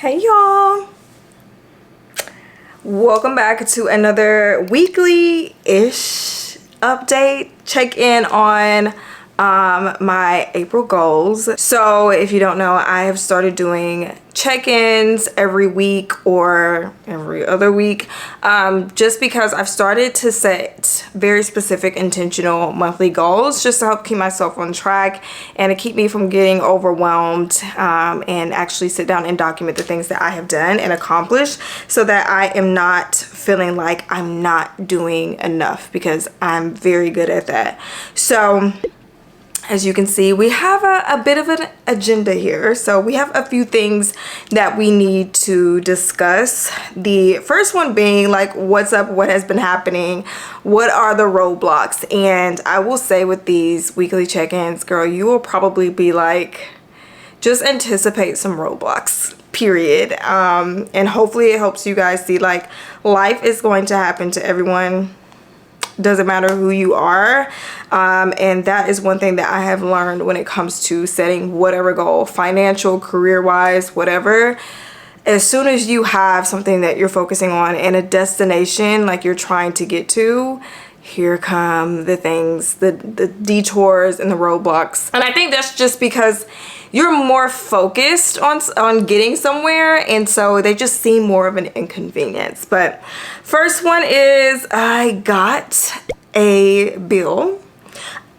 Hey y'all, welcome back to another weekly-ish update check-in on my April goals. So if you don't know, I have started doing check-ins every week or every other week, just because I've started to set very specific intentional monthly goals just to help keep myself on track and to keep me from getting overwhelmed, and actually sit down and document the things that I have done and accomplished so that I am not feeling like I'm not doing enough, because I'm very good at that. So as you can see, we have a bit of an agenda here. So we have a few things that we need to discuss. The first one being like, what's up, what has been happening, what are the roadblocks? And I will say with these weekly check-ins, girl, you will probably be like, just anticipate some roadblocks, period. And hopefully it helps you guys see like life is going to happen to everyone. Doesn't matter who you are, and that is one thing that I have learned when it comes to setting whatever goal, financial, career-wise, whatever. As soon as you have something that you're focusing on and a destination like you're trying to get to, here come the things, the detours and the roadblocks. And I think that's just because you're more focused on getting somewhere, and so they just seem more of an inconvenience. But first one is, I got a bill.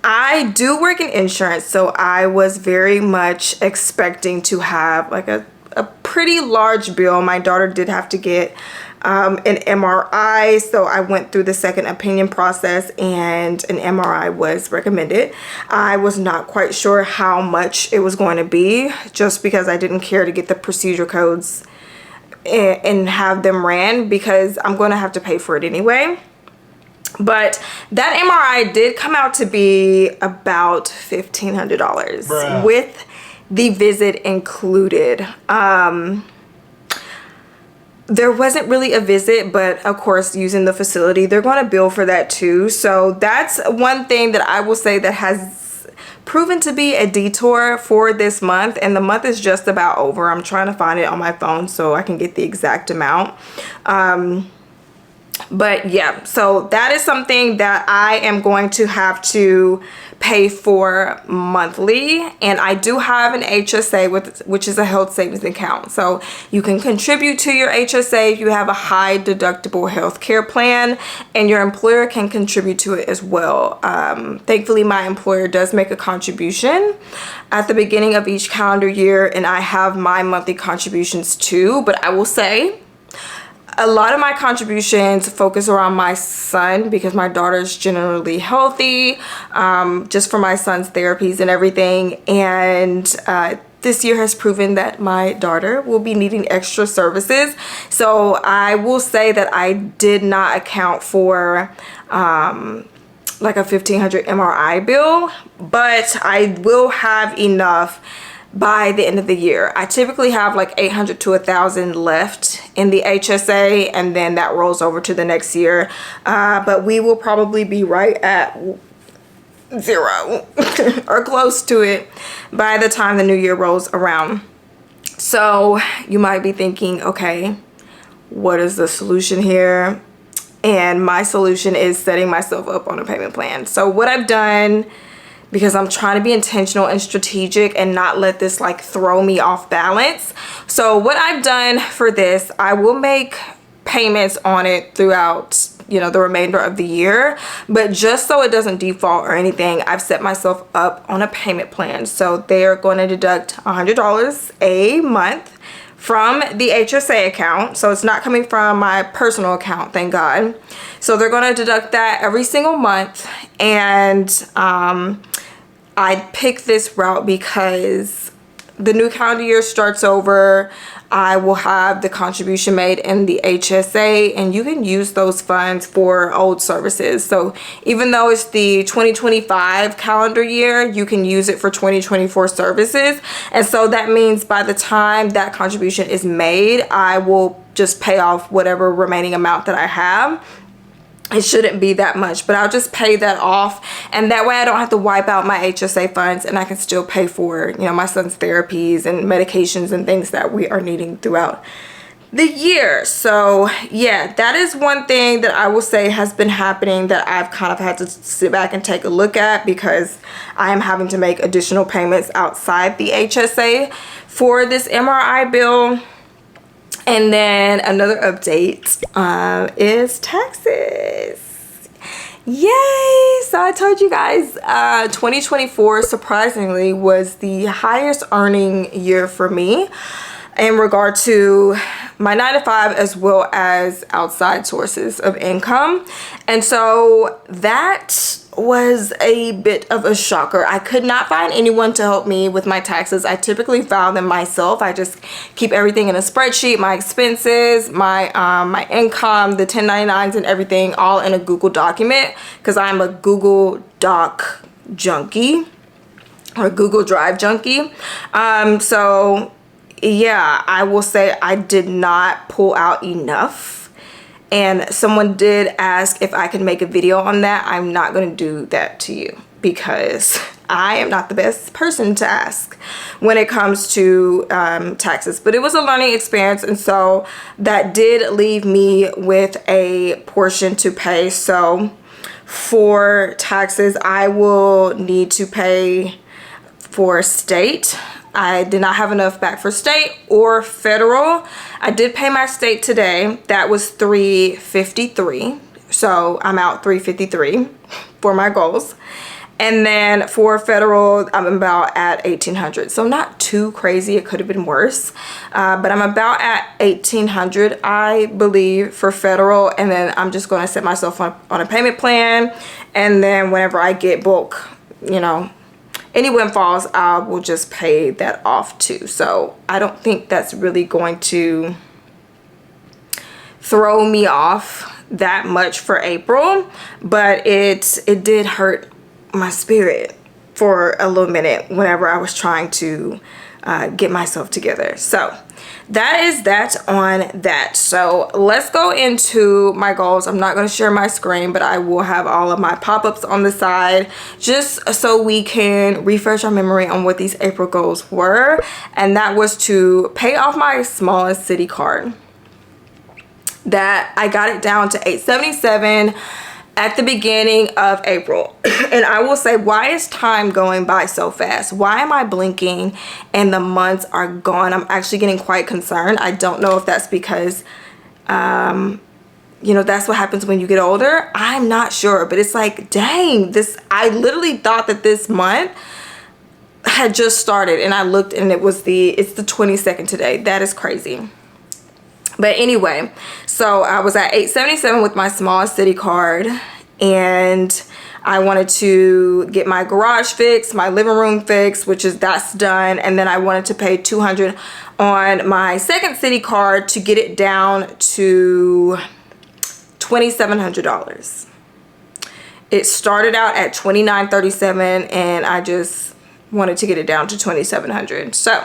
I do work in insurance, so I was very much expecting to have like a pretty large bill. My daughter did have to get an MRI, so I went through the second opinion process and an MRI was recommended. I was not quite sure how much it was going to be, just because I didn't care to get the procedure codes and have them ran, because I'm going to have to pay for it anyway. But that MRI did come out to be about $1,500 with the visit included. There wasn't really a visit, but of course, using the facility, they're going to bill for that too. So that's one thing that I will say that has proven to be a detour for this month. And the month is just about over. I'm trying to find it on my phone so I can get the exact amount. But yeah, so that is something that I am going to have to pay for monthly. And I do have an HSA, which is a health savings account. So you can contribute to your HSA if you have a high deductible health care plan, and your employer can contribute to it as well. Thankfully, my employer does make a contribution at the beginning of each calendar year, and I have my monthly contributions too. But I will say, a lot of my contributions focus around my son, because my daughter's generally healthy, just for my son's therapies and everything. And this year has proven that my daughter will be needing extra services. So I will say that I did not account for like a $1,500 MRI bill, but I will have enough by the end of the year. I typically have like $800 to $1,000 left in the HSA, and then that rolls over to the next year. But we will probably be right at zero or close to it by the time the new year rolls around. So you might be thinking, okay, what is the solution here? And my solution is setting myself up on a payment plan. So what I've done, because I'm trying to be intentional and strategic and not let this like throw me off balance. So what I've done for this, I will make payments on it throughout, you know, the remainder of the year. But just so it doesn't default or anything, I've set myself up on a payment plan. So they're going to deduct $100 a month from the HSA account. So it's not coming from my personal account, thank God. So they're going to deduct that every single month. And I picked this route because the new calendar year starts over. I will have the contribution made in the HSA, and you can use those funds for old services. So even though it's the 2025 calendar year, you can use it for 2024 services. And so that means by the time that contribution is made, I will just pay off whatever remaining amount that I have. It shouldn't be that much, but I'll just pay that off, and that way I don't have to wipe out my HSA funds, and I can still pay for, you know, my son's therapies and medications and things that we are needing throughout the year. So yeah, that is one thing that I will say has been happening that I've kind of had to sit back and take a look at, because I am having to make additional payments outside the HSA for this MRI bill. And then another update is taxes. Yay! So I told you guys 2024 surprisingly was the highest earning year for me in regard to my 9-to-5 as well as outside sources of income. And so that was a bit of a shocker. I could not find anyone to help me with my taxes. I typically file them myself. I just keep everything in a spreadsheet, my expenses, my my income, the 1099s and everything all in a Google document, because I'm a Google Doc junkie or Google Drive junkie. So yeah, I will say I did not pull out enough. And someone did ask if I could make a video on that. I'm not going to do that to you, because I am not the best person to ask when it comes to taxes. But it was a learning experience, and so that did leave me with a portion to pay. So for taxes, I will need to pay for state. I did not have enough back for state or federal. I did pay my state today. That was $353. So I'm out $353 for my goals. And then for federal, I'm about at $1,800. So not too crazy. It could have been worse. But I'm about at $1,800, I believe, for federal. And then I'm just going to set myself on a payment plan. And then whenever I get bulk, you know, any windfalls, I will just pay that off too. So I don't think that's really going to throw me off that much for April, but it did hurt my spirit for a little minute whenever I was trying to get myself together. So that is that on that. So let's go into my goals. I'm not going to share my screen, but I will have all of my pop-ups on the side just so we can refresh our memory on what these April goals were. And that was to pay off my smallest city card. That I got it down to $877 at the beginning of April. And I will say, why is time going by so fast? Why am I blinking and the months are gone? I'm actually getting quite concerned. I don't know if that's because, you know, that's what happens when you get older. I'm not sure, but it's like, dang, I literally thought that this month had just started, and I looked and it's the 22nd today. That is crazy. But anyway, so I was at $877 with my smallest city card, and I wanted to get my garage fixed, my living room fixed, that's done. And then I wanted to pay $200 on my second city card to get it down to $2,700. It started out at $2,937, and I just wanted to get it down to $2,700. So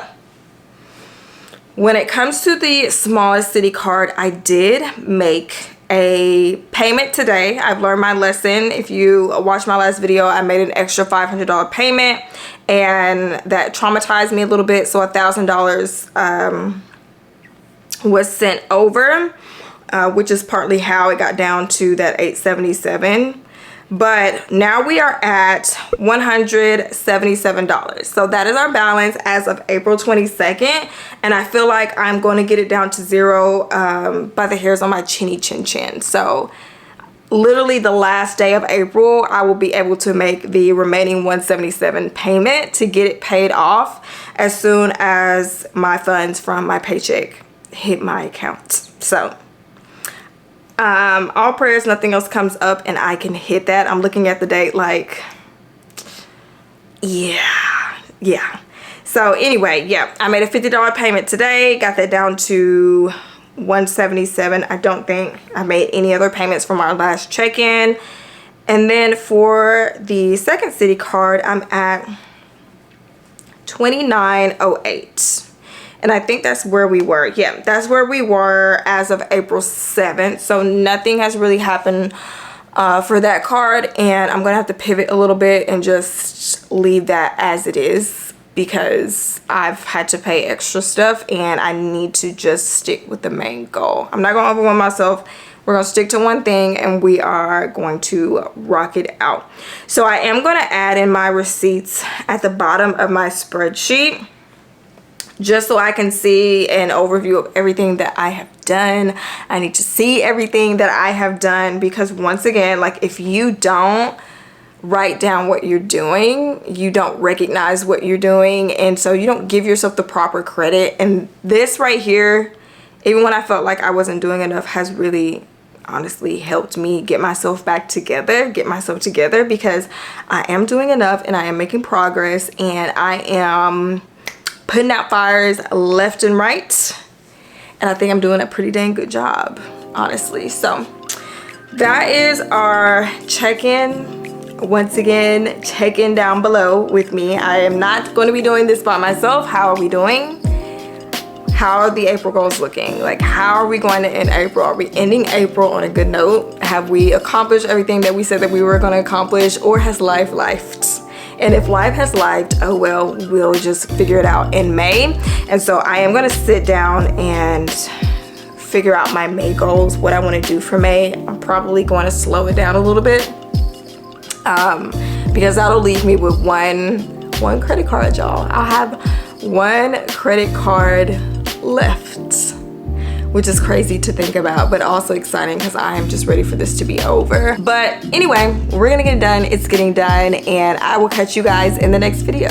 when it comes to the smallest city card, I did make a payment today. I've learned my lesson. If you watched my last video, I made an extra $500 payment, and that traumatized me a little bit. So $1,000 was sent over, which is partly how it got down to that $877. But now we are at $177. So that is our balance as of April 22nd. And I feel like I'm going to get it down to zero by the hairs on my chinny chin chin. So literally the last day of April, I will be able to make the remaining $177 payment to get it paid off as soon as my funds from my paycheck hit my account. So all prayers, nothing else comes up, and I can hit that. I'm looking at the date like, yeah. So anyway, yeah, I made a $50 payment today, got that down to $177. I don't think I made any other payments from our last check-in. And then for the second city card, I'm at $2,908. And I think that's where we were. Yeah, that's where we were as of April 7th. So nothing has really happened for that card, and I'm gonna have to pivot a little bit and just leave that as it is because I've had to pay extra stuff and I need to just stick with the main goal. I'm not gonna overwhelm myself. We're gonna stick to one thing and we are going to rock it out. So I am gonna add in my receipts at the bottom of my spreadsheet just so I can see an overview of everything that I have done. I need to see everything that I have done because once again, like if you don't write down what you're doing, you don't recognize what you're doing, and so you don't give yourself the proper credit. And this right here, even when I felt like I wasn't doing enough, has really honestly helped me get myself back together, because I am doing enough and I am making progress and I am putting out fires left and right, and I think I'm doing a pretty dang good job, honestly. So that is our check-in. Once again, check in down below with me. I am not going to be doing this by myself. How are we doing? How are the April goals looking? Like, how are we going to end April? Are we ending April on a good note? Have we accomplished everything that we said that we were going to accomplish, or has life lifed? And if life has lived, oh well, we'll just figure it out in May. And so I am gonna sit down and figure out my May goals, what I wanna do for May. I'm probably going to slow it down a little bit because that'll leave me with one credit card, y'all. I'll have one credit card left, which is crazy to think about, but also exciting because I am just ready for this to be over. But anyway, we're gonna get it done. It's getting done, and I will catch you guys in the next video.